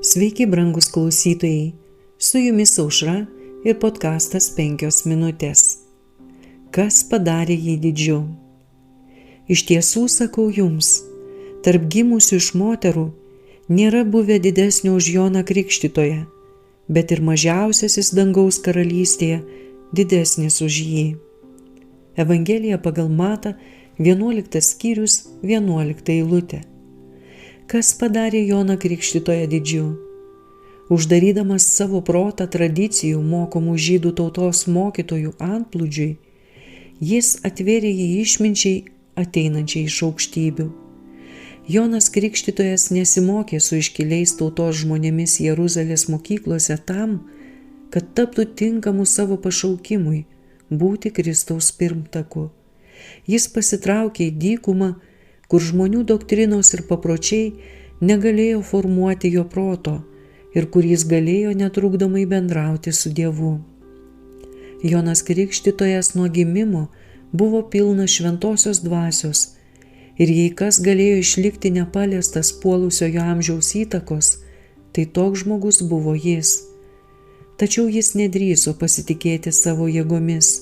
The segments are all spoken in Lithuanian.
Sveiki, brangus klausytojai, su jumis Aušra ir podkastas 5 minutės. Kas padarė jį didžiu? Iš tiesų sakau jums, tarp gimusių iš moterų nėra buvę didesnio už Joną Krikštytoją, bet ir mažiausiasis dangaus karalystėje didesnis už jį. Evangelija pagal Matą, 11 skyrius, 11 eilutė. Kas padarė Joną Krikštytoją didžiu? Uždarydamas savo protą tradicijų mokomų žydų tautos mokytojų antplūdžiui, jis atvėrė jį išminčiai ateinančiai iš aukštybių. Jonas Krikštytojas nesimokė su iškiliais tautos žmonėmis Jeruzalės mokyklose tam, kad taptų tinkamu savo pašaukimui būti Kristaus pirmtaku. Jis pasitraukė į dykumą, kur žmonių doktrinos ir papročiai negalėjo formuoti jo proto ir kur jis galėjo netrukdomai bendrauti su Dievu. Jonas Krikštytojas nuo gimimo buvo pilnas šventosios dvasios ir jei kas galėjo išlikti nepaliestas puolusio jo amžiaus įtakos, tai toks žmogus buvo jis. Tačiau jis nedrįso pasitikėti savo jėgomis.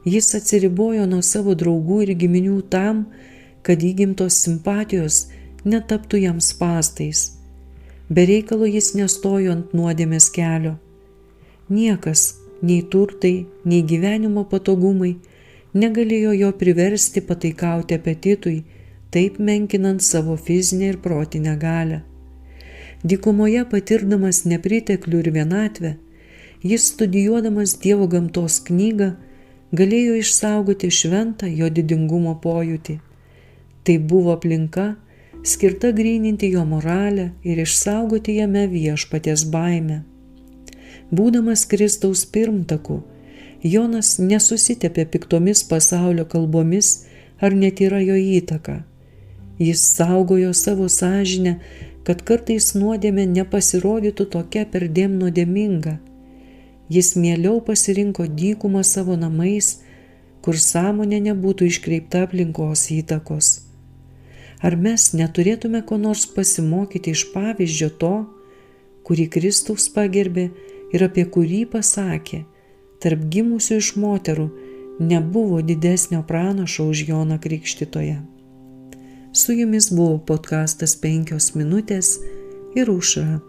Jis atsiribojo nuo savo draugų ir giminių tam, kad įgimtos simpatijos netaptų jam spąstais. Be reikalo jis nestojo ant nuodėmės kelio. Niekas, nei turtai, nei gyvenimo patogumai negalėjo jo priversti pataikauti apetitui, taip menkinant savo fizinę ir protinę galią. Dykumoje patirdamas nepriteklių ir vienatvę, jis studijuodamas Dievo gamtos knygą galėjo išsaugoti šventą jo didingumo pojūtį. Tai buvo aplinka, skirta gryninti jo moralę ir išsaugoti jame viešpaties baimę. Būdamas Kristaus pirmtaku, Jonas nesusitepė piktomis pasaulio kalbomis ar netyra jo įtaka. Jis saugojo savo sąžinę, kad kartais nuodėmė nepasirodytų tokia perdėm nuodėminga. Jis mieliau pasirinko dykumą savo namais, kur sąmonė nebūtų iškreipta aplinkos įtakos. Ar mes neturėtume ko nors pasimokyti iš pavyzdžio to, kurį Kristus pagerbė ir apie kurį pasakė, tarp gimusių iš moterų nebuvo didesnio pranašo už Joną Krikštytoją. Su jumis buvo podkastas 5 minutės ir Aušra.